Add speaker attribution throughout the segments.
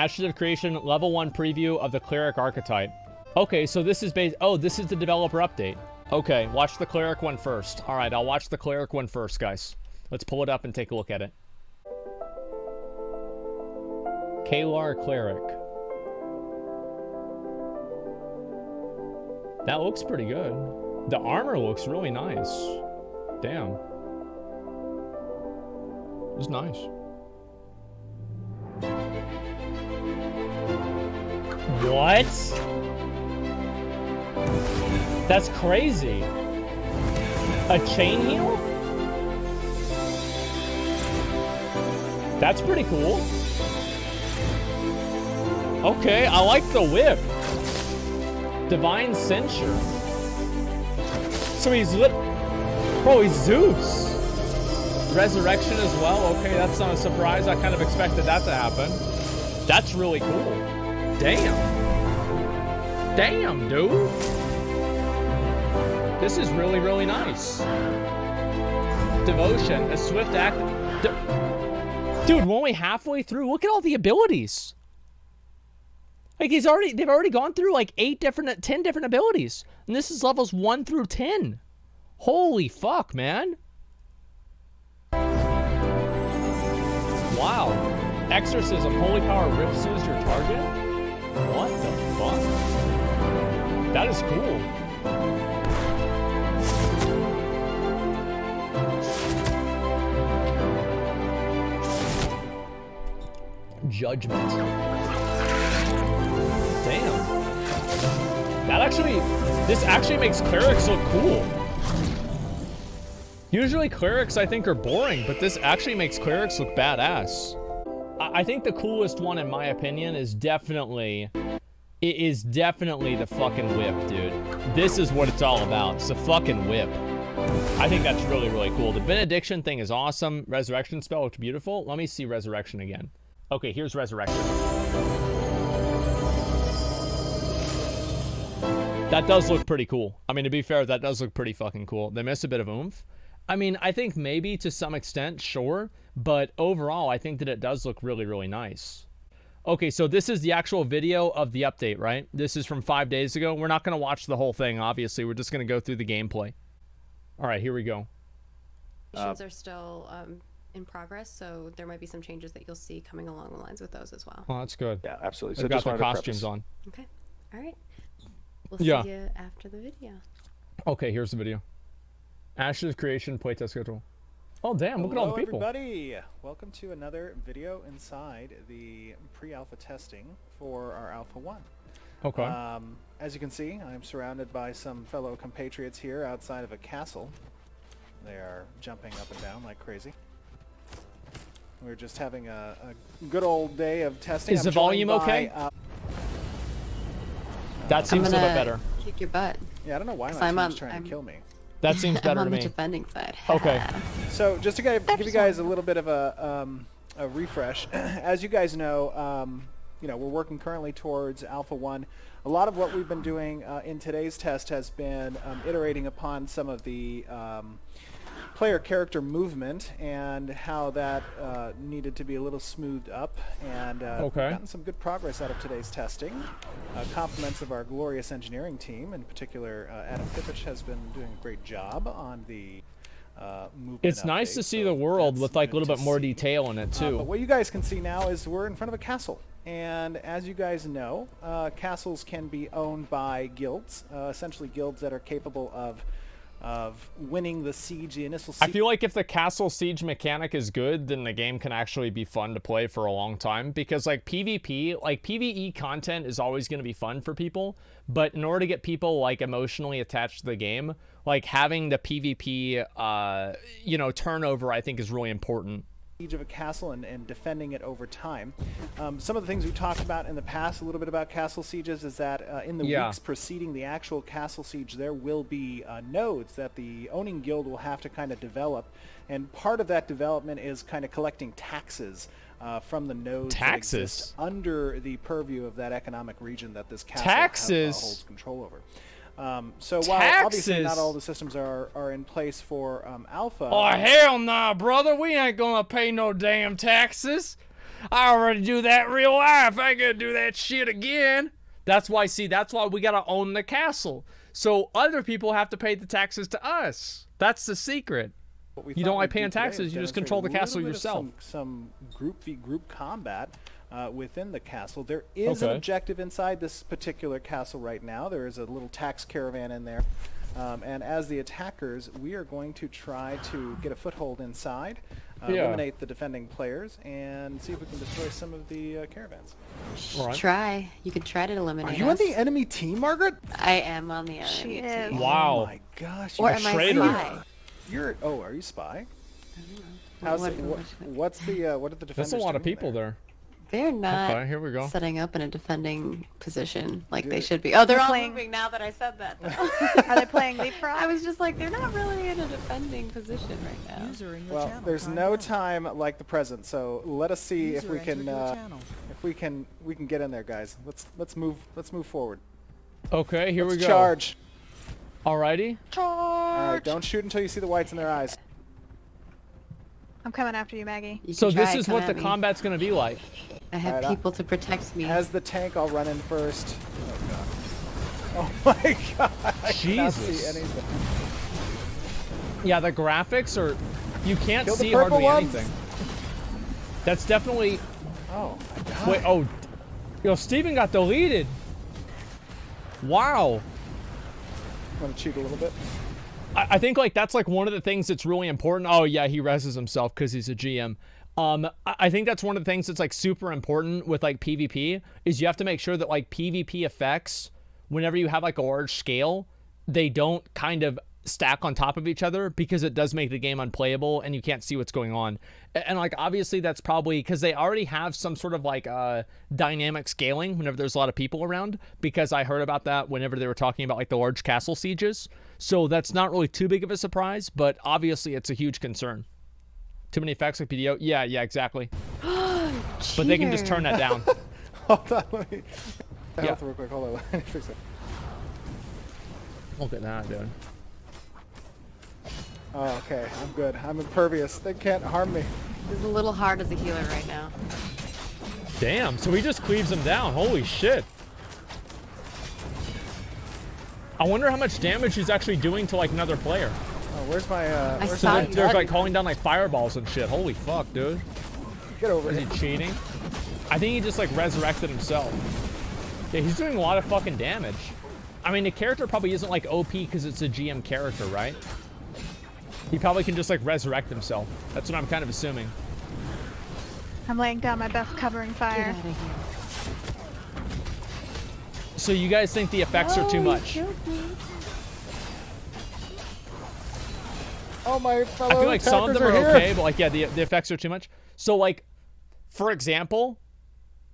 Speaker 1: Ashes of Creation level 1 preview of the cleric archetype. Okay, so this is based. Oh, this is the developer update. Okay, watch the cleric one first. All right, I'll watch the cleric one first, guys. Let's pull it up and take a look at it. Kalar cleric. That looks pretty good. The armor looks really nice. Damn. It's nice. What? That's crazy. A chain heal? That's pretty cool. Okay, I like the whip. Divine Censure. So he's Bro, he's Zeus. Resurrection as well. Okay, that's not a surprise. I kind of expected that to happen. That's really cool. Damn. Damn, dude. This is really, really nice. Devotion, a swift act. Dude, we're only halfway through. Look at all the abilities. Like they've already gone through like 10 different abilities. And this is levels 1 through 10. Holy fuck, man. Wow. Exorcism, holy power rips your target? What the fuck? That is cool. Judgment. Damn. This actually makes clerics look cool. Usually clerics I think are boring, but this actually makes clerics look badass. I think the coolest one in my opinion is definitely the fucking whip, dude. This is what it's all about. It's a fucking whip. I think that's really, really cool. The benediction thing is awesome. Resurrection spell looks beautiful. Let me see resurrection again. Okay, here's resurrection. That does look pretty cool. I mean, to be fair, that does look pretty fucking cool. They miss a bit of oomph. I mean, I think maybe to some extent, sure. But overall, I think that it does look really, really nice. Okay, so this is the actual video of the update, right? This is from 5 days ago. We're not going to watch the whole thing, obviously. We're just going to go through the gameplay. All right, here we go.
Speaker 2: Missions are still in progress, so there might be some changes that you'll see coming along the lines with those as well.
Speaker 1: Oh, that's good.
Speaker 3: Yeah, absolutely.
Speaker 1: So got their costumes on.
Speaker 2: Okay. All right. We'll see you after the video.
Speaker 1: Okay, here's the video. Ashes creation playtest schedule. Oh damn! Look at all the people.
Speaker 4: Hello everybody! Welcome to another video inside the pre-alpha testing for our Alpha 1.
Speaker 1: Okay.
Speaker 4: As you can see, I'm surrounded by some fellow compatriots here outside of a castle. They are jumping up and down like crazy. We're just having a good old day of testing.
Speaker 1: Is the volume okay? That seems a little bit better.
Speaker 2: Kick your butt.
Speaker 4: Yeah, I don't know why my team's trying to kill me.
Speaker 1: That seems better
Speaker 2: I'm
Speaker 1: to
Speaker 2: on
Speaker 1: me.
Speaker 2: the defending side.
Speaker 1: Okay.
Speaker 4: So just to give you guys a little bit of a refresh, as you guys know, we're working currently towards Alpha 1. A lot of what we've been doing in today's test has been iterating upon some of the player character movement and how that needed to be a little smoothed up, and we've gotten some good progress out of today's testing. Compliments of our glorious engineering team, in particular Adam Pipich has been doing a great job on the movement.
Speaker 1: It's nice to see the world with like a little bit more detail in it too.
Speaker 4: But what you guys can see now is we're in front of a castle. And as you guys know, castles can be owned by guilds, essentially guilds that are capable of winning the siege, the initial siege.
Speaker 1: I feel like if the castle siege mechanic is good, then the game can actually be fun to play for a long time, because like PvP, like PvE content is always going to be fun for people, but in order to get people like emotionally attached to the game, like having the PvP turnover I think is really important.
Speaker 4: Siege of a castle and defending it over time. Some of the things we talked about in the past, a little bit about castle sieges, is that in the weeks preceding the actual castle siege, there will be nodes that the owning guild will have to kind of develop, and part of that development is kind of collecting taxes from the nodes that exist under the purview of that economic region that this castle holds control over. So while obviously not all the systems are in place for Alpha.
Speaker 1: Oh hell nah, brother! We ain't gonna pay no damn taxes. I already do that in real life. I gotta do that shit again. That's why, see, that's why we gotta own the castle. So other people have to pay the taxes to us. That's the secret. You don't like paying taxes, you just control the castle yourself.
Speaker 4: Some group v group combat within the castle. There is an objective inside this particular castle right now. There is a little tax caravan in there. And as the attackers, we are going to try to get a foothold inside, eliminate the defending players, and see if we can destroy some of the caravans.
Speaker 2: Right. Try. You could try to eliminate us.
Speaker 4: Are you on the enemy team, Margaret?
Speaker 2: I am on the enemy team.
Speaker 1: Wow.
Speaker 4: Oh my gosh.
Speaker 2: Or am I spy?
Speaker 4: You're. Oh, are you spy? How's it? What's the? What are the defenders?
Speaker 1: There's a lot of
Speaker 4: doing
Speaker 1: people there.
Speaker 2: They're not
Speaker 1: here we go.
Speaker 2: setting up in a defending position like they should be. Oh, they're all moving now that I said that.
Speaker 3: Are they playing leapfrog?
Speaker 2: I was just like, they're not really in a defending position right now.
Speaker 4: Well, there's no time like the present, so let us see if we can we can get in there, guys. Let's move forward.
Speaker 1: Okay, here we go.
Speaker 4: Charge.
Speaker 1: Alrighty.
Speaker 3: Charge.
Speaker 4: All right, don't shoot until you see the whites in their eyes.
Speaker 3: I'm coming after you, Maggie.
Speaker 1: So this is what the combat's gonna be like.
Speaker 2: I have people to protect me.
Speaker 4: As the tank, I'll run in first. Oh god. Oh my god. I cannot see anything.
Speaker 1: Yeah, the graphics are. You can't
Speaker 4: Kill the
Speaker 1: see
Speaker 4: purple
Speaker 1: hardly
Speaker 4: ones.
Speaker 1: anything. That's definitely.
Speaker 4: Oh my god.
Speaker 1: Wait. Oh. Yo, Steven got deleted. Wow.
Speaker 4: I'm gonna cheat a little bit.
Speaker 1: I think like that's like one of the things that's really important. Oh yeah, he reses himself because he's a GM. I think that's one of the things that's like super important with like PvP is you have to make sure that like PvP effects, whenever you have like a large scale, they don't kind of stack on top of each other because it does make the game unplayable and you can't see what's going on. And like obviously that's probably because they already have some sort of like dynamic scaling whenever there's a lot of people around, because I heard about that whenever they were talking about like the large castle sieges. So that's not really too big of a surprise, but obviously it's a huge concern. Too many effects like PDO? Yeah, exactly. But they can just turn that down.
Speaker 4: Hold on, let me health real quick. Hold on, let me fix it.
Speaker 1: Look at that, dude.
Speaker 4: Oh, okay, I'm good. I'm impervious. They can't harm me.
Speaker 2: This is a little hard as a healer right now.
Speaker 1: Damn, so he just cleaves them down. Holy shit. I wonder how much damage he's actually doing to like another player.
Speaker 4: Oh, where's my
Speaker 1: They're like calling down like fireballs and shit. Holy fuck, dude.
Speaker 4: Get over
Speaker 1: here. Is he cheating? I think he just like resurrected himself. Yeah, he's doing a lot of fucking damage. I mean, the character probably isn't like OP because it's a GM character, right? He probably can just like resurrect himself. That's what I'm kind of assuming.
Speaker 3: I'm laying down my best covering fire.
Speaker 2: Get out of here.
Speaker 1: So you guys think the effects are too much?
Speaker 4: Oh, my fellow
Speaker 1: I feel like some of them are
Speaker 4: here.
Speaker 1: okay, but like, yeah, the effects are too much. So like, for example,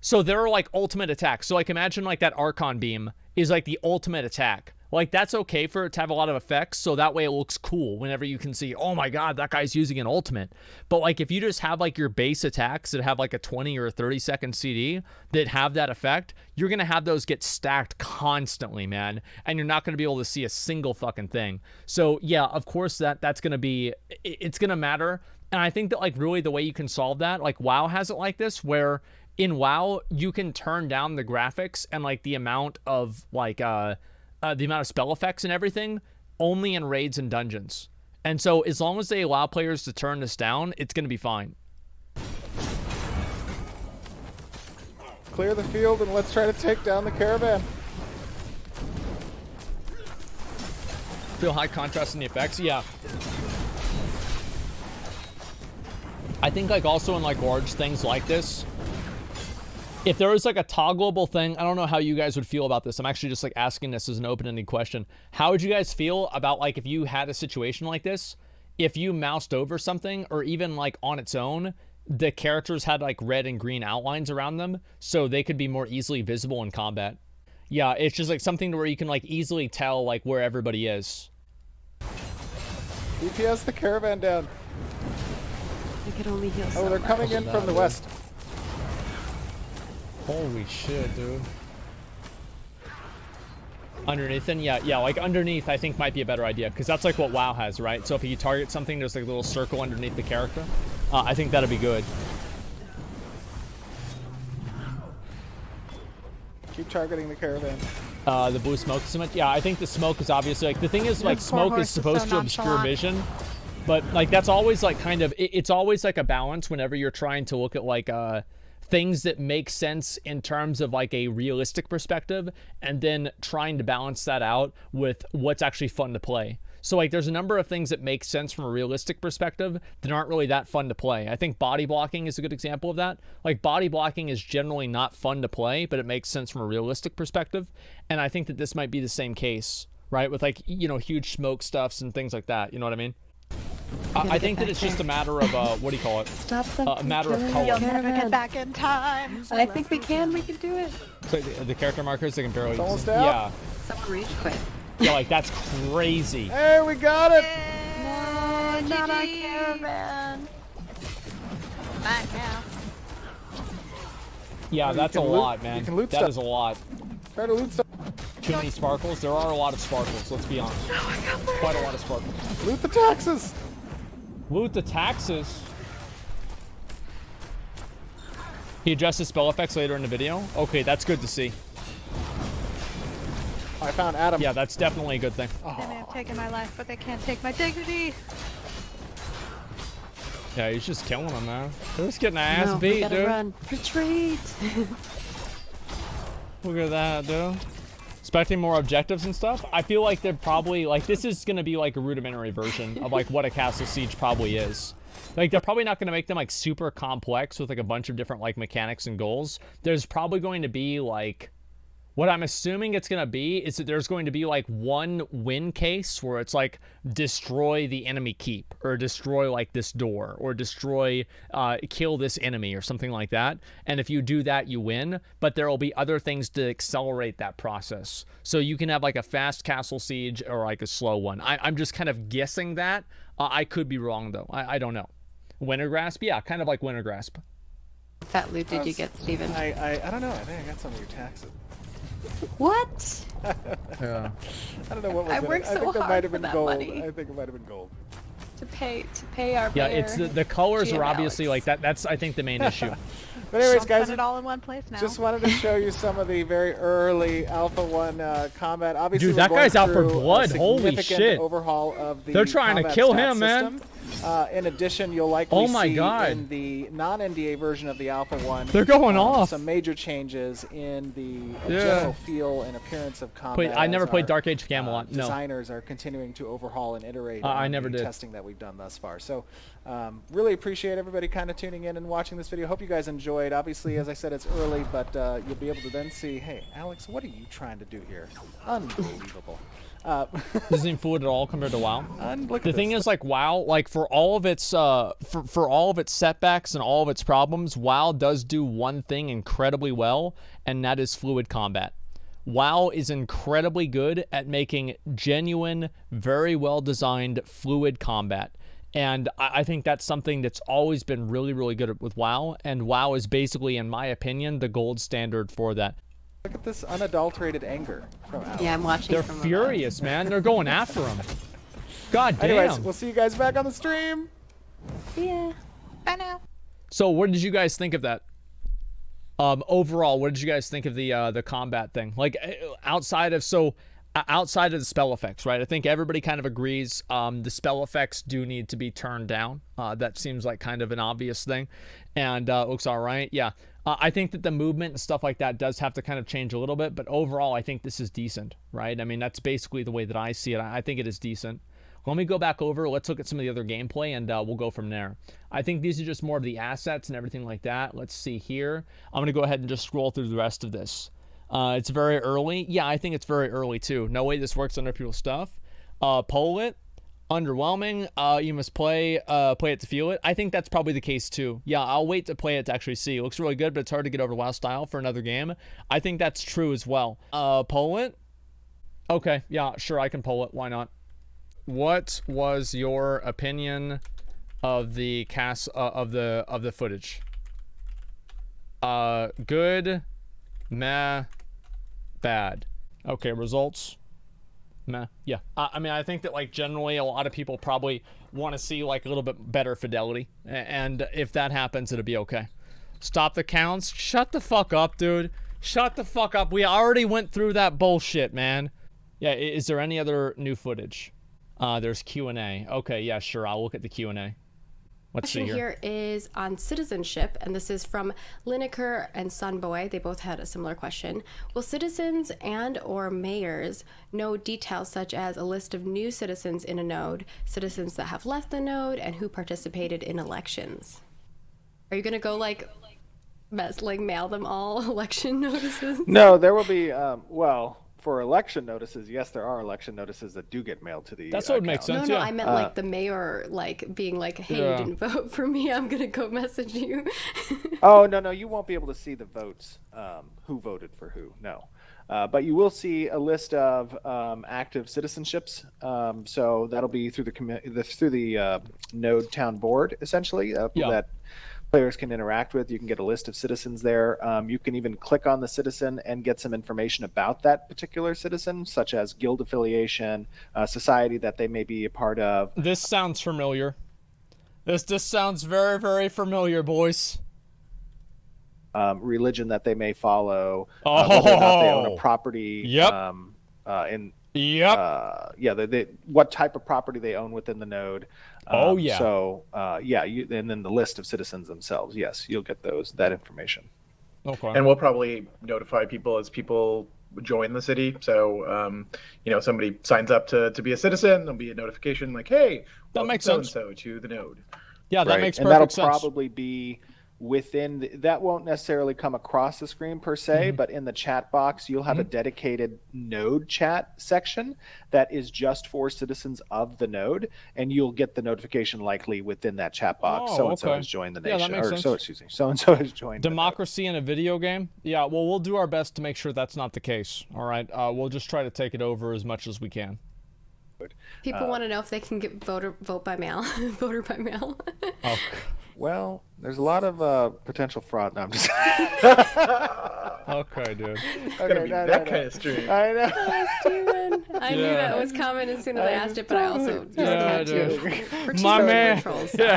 Speaker 1: so there are like ultimate attacks. So like imagine like that Archon beam is like the ultimate attack. Like that's okay for it to have a lot of effects, so that way it looks cool whenever you can see, oh my god, that guy's using an ultimate. But like if you just have like your base attacks that have like a 20 or a 30 second CD that have that effect, you're gonna have those get stacked constantly, man, and you're not gonna be able to see a single fucking thing. So yeah, of course that's gonna be, it's gonna matter. And I think that like really the way you can solve that, like WoW has it like this, where in WoW you can turn down the graphics and like the amount of like the amount of spell effects and everything only in raids and dungeons. And so as long as they allow players to turn this down, it's going to be fine.
Speaker 4: Clear the field and let's try to take down the caravan.
Speaker 1: Feel high contrast in the effects? Yeah. I think like also in like large things like this, if there was like a toggleable thing, I don't know how you guys would feel about this. I'm actually just like asking this as an open-ended question. How would you guys feel about like if you had a situation like this, if you moused over something or even like on its own, the characters had like red and green outlines around them so they could be more easily visible in combat? Yeah, it's just like something where you can like easily tell like where everybody is.
Speaker 4: DPS the caravan down.
Speaker 2: I could only heal
Speaker 4: Oh, they're coming in from the west.
Speaker 1: Holy shit, dude. Underneath then? Yeah, like underneath I think might be a better idea, because that's like what WoW has, right? So if you target something, there's like a little circle underneath the character. I think that'd be good.
Speaker 4: Keep targeting the caravan.
Speaker 1: The blue smoke is so much. Yeah, I think the smoke is obviously like the thing is like
Speaker 3: Poor
Speaker 1: smoke
Speaker 3: horse
Speaker 1: is
Speaker 3: is
Speaker 1: supposed
Speaker 3: so
Speaker 1: to obscure
Speaker 3: nonchalant.
Speaker 1: vision, but like that's always like kind of it's always like a balance whenever you're trying to look at like things that make sense in terms of like a realistic perspective, and then trying to balance that out with what's actually fun to play. So like there's a number of things that make sense from a realistic perspective that aren't really that fun to play. I think body blocking is a good example of that. Like body blocking is generally not fun to play, but it makes sense from a realistic perspective. And I think that this might be the same case, right? With like, you know, huge smoke stuffs and things like that. You know what I mean? I think that it's just a matter of, what do you call it?
Speaker 5: Stop them.
Speaker 1: A matter of
Speaker 5: killing
Speaker 1: color.
Speaker 3: You'll
Speaker 5: the
Speaker 3: never get
Speaker 5: caravan.
Speaker 3: back in time.
Speaker 5: I think we can do it.
Speaker 1: So the character markers, they can barely
Speaker 4: It's almost
Speaker 1: use.
Speaker 4: out.
Speaker 1: Yeah.
Speaker 5: Someone rage quit.
Speaker 1: Yeah, like that's crazy.
Speaker 4: Hey, we got it!
Speaker 3: No, not our caravan. Bye now.
Speaker 1: Yeah,
Speaker 4: you
Speaker 1: that's a
Speaker 4: can
Speaker 1: lot,
Speaker 4: loot-
Speaker 1: man.
Speaker 4: you can loot
Speaker 1: That
Speaker 4: stuff.
Speaker 1: is a lot.
Speaker 4: Try to loot stuff.
Speaker 1: Too many sparkles. There are a lot of sparkles, let's be honest. Quite a lot of sparkles.
Speaker 4: Loot the taxes!
Speaker 1: Loot the taxes. He adjusts spell effects later in the video. Okay, that's good to see.
Speaker 4: I found Adam.
Speaker 1: Yeah, that's definitely a good thing.
Speaker 3: They may have taken my life, but they can't take my dignity.
Speaker 1: Yeah, he's just killing them, man. They're just getting their ass
Speaker 5: No, we
Speaker 1: beat,
Speaker 5: gotta
Speaker 1: dude.
Speaker 5: run. Retreat.
Speaker 1: Look at that, dude. Expecting more objectives and stuff. I feel like they're probably like this is gonna be like a rudimentary version of like what a castle siege probably is. Like they're probably not gonna make them like super complex with like a bunch of different like mechanics and goals. There's probably going to be like what I'm assuming it's going to be is that there's going to be like one win case where it's like destroy the enemy keep or destroy like this door or destroy, kill this enemy or something like that. And if you do that, you win. But there will be other things to accelerate that process. So you can have like a fast castle siege or like a slow one. I'm just kind of guessing that. I could be wrong though. I don't know. Winter Grasp? Yeah, kind of like Winter Grasp.
Speaker 5: What fat loot did you get, Steven?
Speaker 4: I don't know. I think I got some of your taxes.
Speaker 5: What?
Speaker 1: Yeah.
Speaker 4: I don't know what was
Speaker 5: I
Speaker 4: in it.
Speaker 5: worked
Speaker 4: I think
Speaker 5: so
Speaker 4: there
Speaker 5: hard
Speaker 4: might have
Speaker 5: for
Speaker 4: been
Speaker 5: that
Speaker 4: gold.
Speaker 5: money.
Speaker 4: I think it might have been gold.
Speaker 5: To pay our
Speaker 1: Yeah,
Speaker 5: bear.
Speaker 1: it's the colors
Speaker 5: GM
Speaker 1: are obviously
Speaker 5: Alex.
Speaker 1: like that. That's I think the main issue.
Speaker 4: But anyways,
Speaker 3: Don't
Speaker 4: guys,
Speaker 3: put it all in one place now.
Speaker 4: just wanted to show you some of the very early Alpha 1 combat. Obviously,
Speaker 1: Dude,
Speaker 4: we're
Speaker 1: that
Speaker 4: going
Speaker 1: guy's out for
Speaker 4: through a
Speaker 1: blood. Holy
Speaker 4: significant
Speaker 1: shit.
Speaker 4: overhaul of the
Speaker 1: They're trying to
Speaker 4: combat
Speaker 1: kill
Speaker 4: stat
Speaker 1: him, man.
Speaker 4: system. In addition, you'll likely
Speaker 1: Oh my
Speaker 4: see
Speaker 1: God.
Speaker 4: in the non-NDA version of the Alpha 1
Speaker 1: They're going off.
Speaker 4: some major changes in the
Speaker 1: Yeah.
Speaker 4: general feel and appearance of combat.
Speaker 1: I never
Speaker 4: as
Speaker 1: played
Speaker 4: our,
Speaker 1: Dark Age of Camelot. No.
Speaker 4: Designers are continuing to overhaul and iterate
Speaker 1: I
Speaker 4: on
Speaker 1: never
Speaker 4: the
Speaker 1: did.
Speaker 4: testing that we've done thus far. So really appreciate everybody kind of tuning in and watching this video. Hope you guys enjoyed. Obviously, as I said, it's early, but you'll be able to then see, hey, Alex, what are you trying to do here? Unbelievable.
Speaker 1: Doesn't seem fluid at all compared to WoW.
Speaker 4: Look
Speaker 1: The
Speaker 4: at
Speaker 1: thing
Speaker 4: this.
Speaker 1: is, like WoW, like for all of its for all of its setbacks and all of its problems, WoW does do one thing incredibly well, and that is fluid combat. WoW is incredibly good at making genuine, very well designed fluid combat. And I think that's something that's always been really, really good with WoW. And WoW is basically, in my opinion, the gold standard for that.
Speaker 4: Look at this unadulterated anger from Alex.
Speaker 5: Yeah, I'm watching.
Speaker 1: They're
Speaker 5: from above.
Speaker 1: furious, man. They're going after him. God damn.
Speaker 4: Anyways, we'll see you guys back on the stream.
Speaker 5: Yeah.
Speaker 3: Bye now.
Speaker 1: So what did you guys think of that? Overall, what did you guys think of the combat thing? Like outside of the spell effects, right? I think everybody kind of agrees the spell effects do need to be turned down. That seems like kind of an obvious thing, and looks all right. Yeah, I think that the movement and stuff like that does have to kind of change a little bit, but overall, I think this is decent, right? I mean, that's basically the way that I see it. I think it is decent. Let me go back over. Let's look at some of the other gameplay, and we'll go from there. I think these are just more of the assets and everything like that. Let's see here. I'm going to go ahead and just scroll through the rest of this. It's very early. Yeah, I think it's very early, too. No way this works under people's stuff. Poll it. Underwhelming. You must play it to feel it. I think that's probably the case, too. Yeah, I'll wait to play it to actually see. It looks really good, but it's hard to get over WoW style for another game. I think that's true as well. Poll it. Okay, yeah, sure, I can poll it. Why not? What was your opinion of the of the footage? Good, meh, bad. Okay, results. Meh. Yeah. I mean, I think that like generally a lot of people probably want to see like a little bit better fidelity, and if that happens, it'll be okay. Stop the counts. Shut the fuck up, dude. Shut the fuck up. We already went through that bullshit, man. Yeah, is there any other new footage? There's Q&A. Okay, yeah, sure. I'll look at the Q&A. Let's see
Speaker 2: Question
Speaker 1: here.
Speaker 2: here is on citizenship, and this is from Lineker and Sunboy. They both had a similar question. Will citizens and or mayors know details such as a list of new citizens in a node, citizens that have left the node, and who participated in elections? Are you gonna go like mail them all election notices?
Speaker 4: No, there will be. Well, for election notices, yes, there are election notices that do get mailed to the.
Speaker 1: That's what would make sense.
Speaker 2: No,
Speaker 1: yeah.
Speaker 2: I meant like the mayor, like being like, "Hey,
Speaker 1: Yeah.
Speaker 2: you didn't vote for me. I'm gonna go message you."
Speaker 4: Oh no, you won't be able to see the votes. Who voted for who? No. But you will see a list of active citizenships. So that'll be through the node town board, essentially, that players can interact with. You can get a list of citizens there. You can even click on the citizen and get some information about that particular citizen, such as guild affiliation, society that they may be a part of.
Speaker 1: This sounds familiar. This sounds very, very familiar, boys.
Speaker 4: Religion that they may follow, whether or not they own a property.
Speaker 1: Yep.
Speaker 4: What type of property they own within the node. So and then the list of citizens themselves. Yes, you'll get that information.
Speaker 1: Okay.
Speaker 6: And we'll probably notify people as people join the city. So, somebody signs up to be a citizen, there'll be a notification like, "Hey,
Speaker 1: that makes sense.
Speaker 6: So to the node."
Speaker 1: Yeah, that makes perfect sense.
Speaker 4: And that'll probably be within that won't necessarily come across the screen per se, but in the chat box you'll have a dedicated node chat section that is just for citizens of the node, and you'll get the notification likely within that chat box. So and so has joined the nation, so and so has joined.
Speaker 1: Democracy in a video game. Yeah, well, we'll do our best to make sure that's not the case. All right, we'll just try to take it over as much as we can.
Speaker 2: People want to know if they can get voter by mail.
Speaker 1: Oh.
Speaker 4: Well, there's a lot of potential fraud. No, I'm just.
Speaker 1: Okay, dude.
Speaker 6: It's gonna be that kind of stream.
Speaker 4: I know.
Speaker 2: Oh, Steven. I knew that was coming as soon as I asked it, but I also just had to. We're
Speaker 1: My man.
Speaker 2: Trolls, sorry,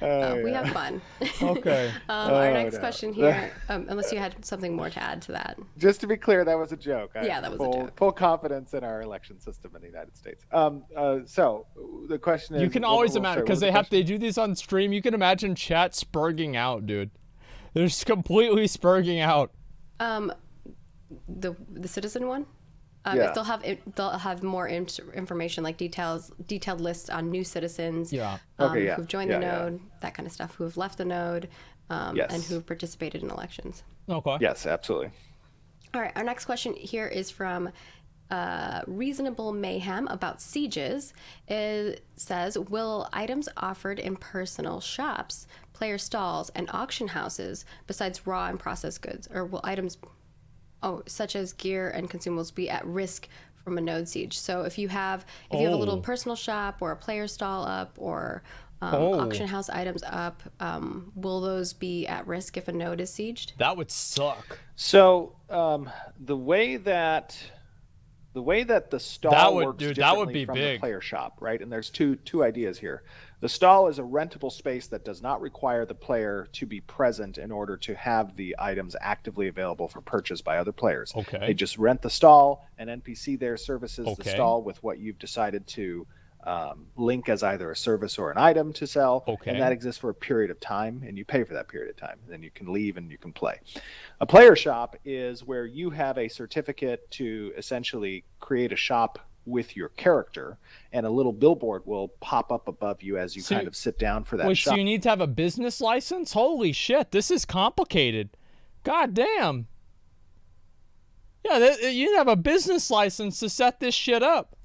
Speaker 2: y'all. We have fun.
Speaker 1: Okay.
Speaker 2: Our next question here, unless you had something more to add to that.
Speaker 4: Just to be clear, that was a joke.
Speaker 2: Yeah, that was a joke.
Speaker 4: Full confidence in our election system in the United States. So the question is,
Speaker 1: you can always imagine, because they do these on stream. You can imagine chat spurging out, dude. They're just completely spurging out.
Speaker 2: The citizen one. They'll have more information, like detailed lists on new citizens. Who've joined the node, that kind of stuff. Who have left the node, and who have participated in elections.
Speaker 1: Okay.
Speaker 4: Yes, absolutely.
Speaker 2: All right. Our next question here is from Reasonable Mayhem about sieges. It says, will items offered in personal shops, player stalls, and auction houses, besides raw and processed goods, or will items such as gear and consumables, be at risk from a node siege? So if you have a little personal shop or a player stall up or auction house items up, will those be at risk if a node is sieged?
Speaker 1: That would suck.
Speaker 4: So the way that the stall works differently from the player shop, right? And there's two ideas here. The stall is a rentable space that does not require the player to be present in order to have the items actively available for purchase by other players.
Speaker 1: Okay.
Speaker 4: They just rent the stall, and NPC there services the stall with what you've decided to link as either a service or an item to sell.
Speaker 1: Okay.
Speaker 4: And that exists for a period of time, and you pay for that period of time. And then you can leave and you can play. A player shop is where you have a certificate to essentially create a shop with your character, and a little billboard will pop up above you as you kind of sit down for that shop.
Speaker 1: So you need to have a business license? Holy shit, this is complicated. God damn. Yeah, you have a business license to set this shit up.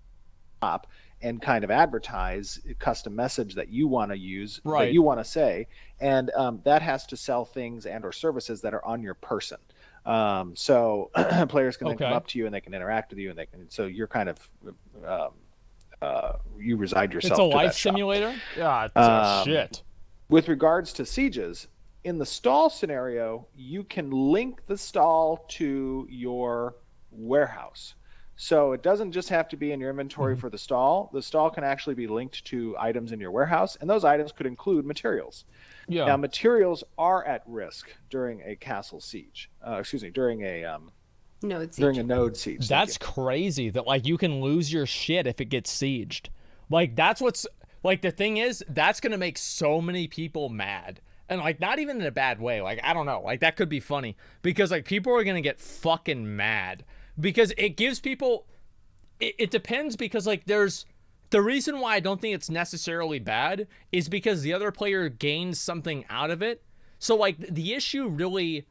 Speaker 4: And kind of advertise a custom message that you want to use,
Speaker 1: right,
Speaker 4: that you want to say, and that has to sell things and or services that are on your person. So players can then come up to you and they can interact with you, and so you're kind of you reside yourself.
Speaker 1: It's a
Speaker 4: to
Speaker 1: life
Speaker 4: that shop.
Speaker 1: simulator. Yeah, shit.
Speaker 4: With regards to sieges, in the stall scenario, you can link the stall to your warehouse. So it doesn't just have to be in your inventory for the stall. The stall can actually be linked to items in your warehouse, and those items could include materials.
Speaker 1: Yeah.
Speaker 4: Now, materials are at risk during a castle siege. During a
Speaker 2: Node siege.
Speaker 4: during a node siege.
Speaker 1: That's crazy that like you can lose your shit if it gets sieged. Like that's what's like the thing is that's gonna make so many people mad. And like not even in a bad way. Like I don't know. Like that could be funny because like people are gonna get fucking mad because it gives people. It depends because like there's the reason why I don't think it's necessarily bad is because the other player gains something out of it. So like the issue really.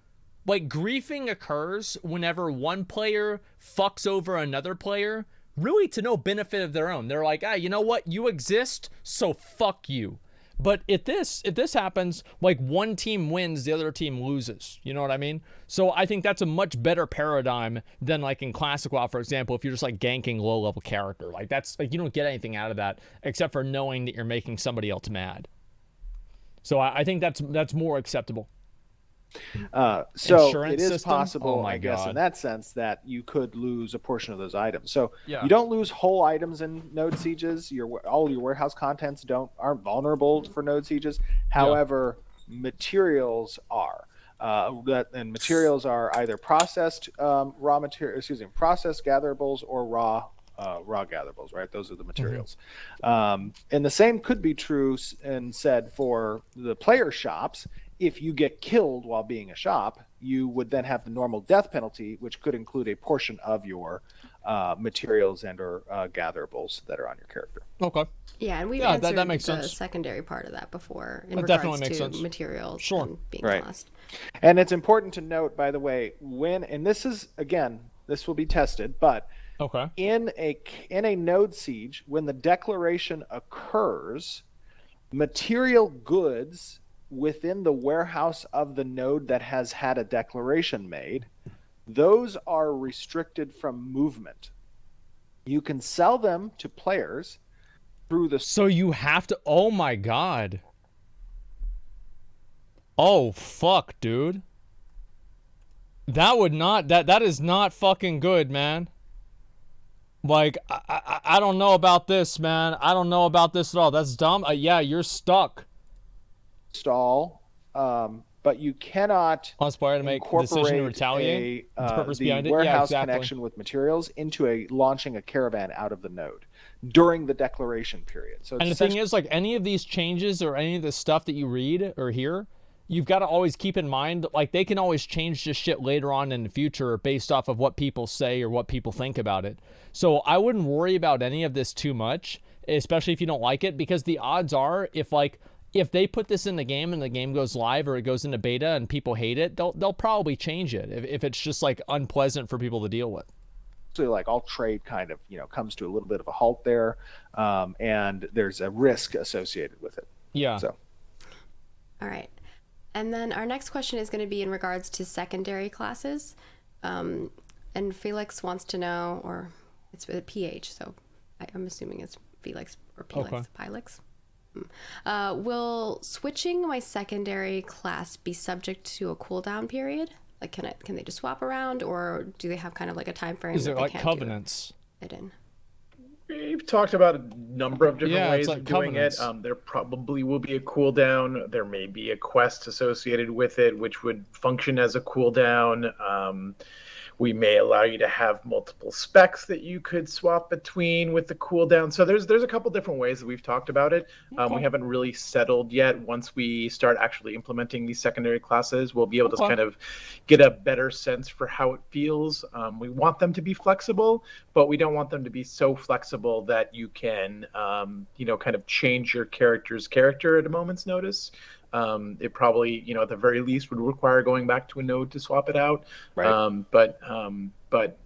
Speaker 1: Like, griefing occurs whenever one player fucks over another player, really to no benefit of their own. They're like, you know what? You exist, so fuck you. But if this happens, like, one team wins, the other team loses. You know what I mean? So I think that's a much better paradigm than, like, in Classic WoW, for example, if you're just, like, ganking low-level character. Like, that's, like, you don't get anything out of that except for knowing that you're making somebody else mad. So I think that's more acceptable.
Speaker 4: So
Speaker 1: Insurance
Speaker 4: it is
Speaker 1: system?
Speaker 4: possible,
Speaker 1: Oh my
Speaker 4: I guess,
Speaker 1: God.
Speaker 4: in that sense, that you could lose a portion of those items. So
Speaker 1: Yeah.
Speaker 4: you don't lose whole items in node sieges. All your warehouse contents aren't vulnerable for node sieges. However, materials are. And materials are either processed processed gatherables or raw gatherables, right? Those are the materials. And the same could be true and said for the player shops. If you get killed while being a shop, you would then have the normal death penalty, which could include a portion of your materials and or gatherables that are on your character.
Speaker 1: Okay.
Speaker 2: Yeah, and we've
Speaker 1: Yeah,
Speaker 2: answered
Speaker 1: that makes
Speaker 2: the
Speaker 1: sense.
Speaker 2: secondary part of that before in
Speaker 1: That
Speaker 2: regards
Speaker 1: definitely makes
Speaker 2: to
Speaker 1: sense.
Speaker 2: materials
Speaker 1: Sure.
Speaker 2: and being
Speaker 4: Right.
Speaker 2: lost.
Speaker 4: And it's important to note, by the way, and this is, again, this will be tested, but
Speaker 1: Okay.
Speaker 4: in a node siege, when the declaration occurs, material goods within the warehouse of the node that has had a declaration made, those are restricted from movement. You can sell them to players through the
Speaker 1: So you have to. Oh my God. Oh fuck, dude. That would not. That is not fucking good, man. Like I don't know about this, man. I don't know about this at all. That's dumb. Yeah, you're stuck.
Speaker 4: stall, but you cannot
Speaker 1: Inspired to make the decision to
Speaker 4: incorporate
Speaker 1: retaliate. The purpose
Speaker 4: the
Speaker 1: behind it.
Speaker 4: warehouse
Speaker 1: Yeah, exactly.
Speaker 4: connection with materials into launching a caravan out of the node during the declaration period. So
Speaker 1: And the thing is, like, any of these changes or any of the stuff that you read or hear, you've got to always keep in mind, like, they can always change this shit later on in the future based off of what people say or what people think about it. So I wouldn't worry about any of this too much, especially if you don't like it, because the odds are, if they put this in the game and the game goes live or it goes into beta and people hate it, they'll probably change it if it's just, like, unpleasant for people to deal with.
Speaker 4: so like all trade kind of comes to a little bit of a halt there, and there's a risk associated with it.
Speaker 1: Yeah.
Speaker 4: So
Speaker 2: All right. And then our next question is going to be in regards to secondary classes. And Felix wants to know, or it's a PH, so I'm assuming it's Felix or Pelix.
Speaker 1: Okay.
Speaker 2: Pilix. Will switching my secondary class be subject to a cooldown period? Like, can they just swap around, or do they have kind of like a time frame?
Speaker 1: Is
Speaker 2: that
Speaker 1: it
Speaker 2: they
Speaker 1: like
Speaker 2: can't
Speaker 1: covenants?
Speaker 2: do it in?
Speaker 6: We've talked about a number of different
Speaker 1: Yeah,
Speaker 6: ways
Speaker 1: it's like
Speaker 6: of doing
Speaker 1: covenants.
Speaker 6: it. There probably will be a cooldown. There may be a quest associated with it, which would function as a cooldown. We may allow you to have multiple specs that you could swap between with the cooldown. So there's a couple different ways that we've talked about it. We haven't really settled yet. Once we start actually implementing these secondary classes, we'll be able to kind of get a better sense for how it feels. We want them to be flexible, but we don't want them to be so flexible that you can, kind of change your character's character at a moment's notice. It probably, at the very least, would require going back to a node to swap it out.
Speaker 4: Right.
Speaker 6: But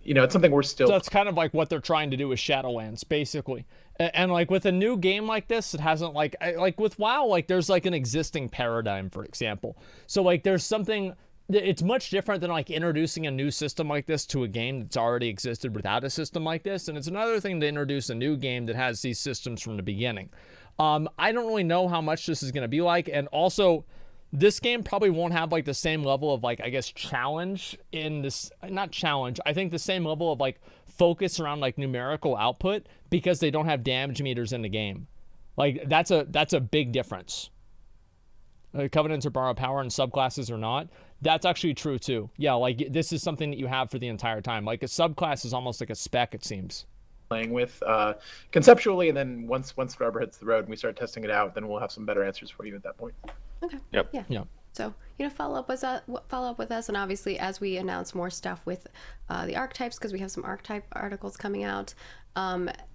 Speaker 6: it's something we're still.
Speaker 1: So that's kind of like what they're trying to do with Shadowlands, basically. And like with a new game like this, it hasn't like with WoW, like there's like an existing paradigm, for example. So like there's something. It's much different than like introducing a new system like this to a game that's already existed without a system like this. And it's another thing to introduce a new game that has these systems from the beginning. I don't really know how much this is going to be like. And also, this game probably won't have like the same level of like, I guess, challenge in this, not challenge. I think the same level of like focus around like numerical output because they don't have damage meters in the game. Like that's a big difference. Covenants are borrowed power and subclasses are not. That's actually true too. Yeah, like this is something that you have for the entire time. Like a subclass is almost like a spec, it seems.
Speaker 6: Playing with conceptually, and then once the rubber hits the road and we start testing it out, then we'll have some better answers for you at that point.
Speaker 2: Okay.
Speaker 7: Yep.
Speaker 2: Yeah. So, follow up with us, and obviously as we announce more stuff with the archetypes, because we have some archetype articles coming out,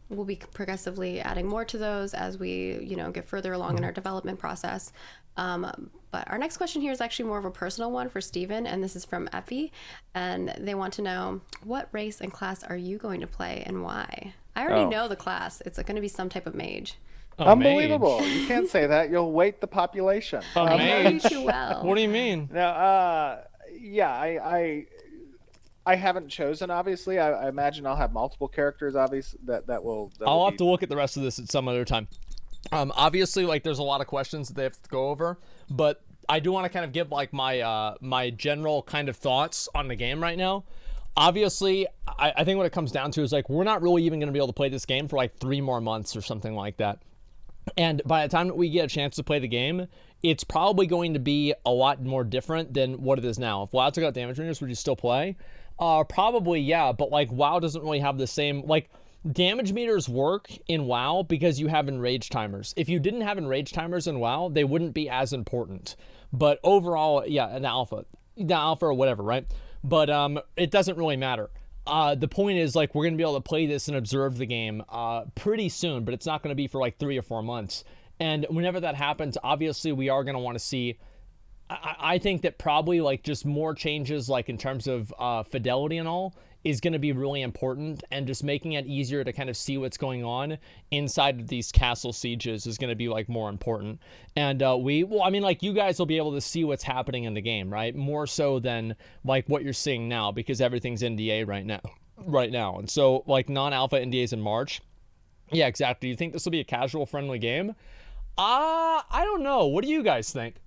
Speaker 2: we'll be progressively adding more to those as we, get further along in our development process. But our next question here is actually more of a personal one for Steven, and this is from Effie, and they want to know, what race and class are you going to play and why? I already know the class. It's going to be some type of mage.
Speaker 7: Unbelievable. You can't say that. You'll weight the population.
Speaker 2: I know you too well.
Speaker 1: What do you mean?
Speaker 7: No, yeah, I haven't chosen, obviously. I imagine I'll have multiple characters, obviously, that will...
Speaker 1: I'll have to look at the rest of this at some other time. Obviously, like, there's a lot of questions that they have to go over, but I do want to kind of give, like, my general kind of thoughts on the game right now. Obviously, I think what it comes down to is, like, we're not really even going to be able to play this game for, like, 3 more months or something like that. And by the time that we get a chance to play the game, it's probably going to be a lot more different than what it is now. If WoW took out damage meters, would you still play? Probably, yeah, but, like, WoW doesn't really have the same... Like, damage meters work in WoW because you have enrage timers. If you didn't have enrage timers in WoW, they wouldn't be as important. But overall, yeah, the alpha or whatever, right? But it doesn't really matter. The point is, like, we're going to be able to play this and observe the game pretty soon, but it's not going to be for like 3 or 4 months. And whenever that happens, obviously we are going to want to see, I think that probably like just more changes, like in terms of fidelity and all, is going to be really important, and just making it easier to kind of see what's going on inside of these castle sieges is going to be like more important. And well, I mean, like, you guys will be able to see what's happening in the game, right? More so than like what you're seeing now, because everything's NDA right now. And so like non-alpha NDAs in March. Yeah, exactly. Do you think this will be a casual friendly game? I don't know. What do you guys think?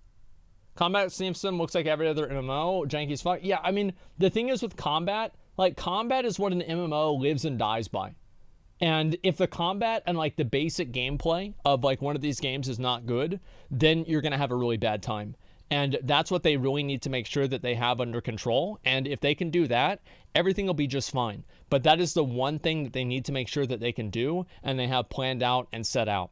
Speaker 1: Combat system looks like every other MMO. Janky's fuck. Yeah, I mean, the thing is with combat, like, combat is what an MMO lives and dies by. And if the combat and, like, the basic gameplay of, like, one of these games is not good, then you're going to have a really bad time. And that's what they really need to make sure that they have under control. And if they can do that, everything will be just fine. But that is the one thing that they need to make sure that they can do, and they have planned out and set out.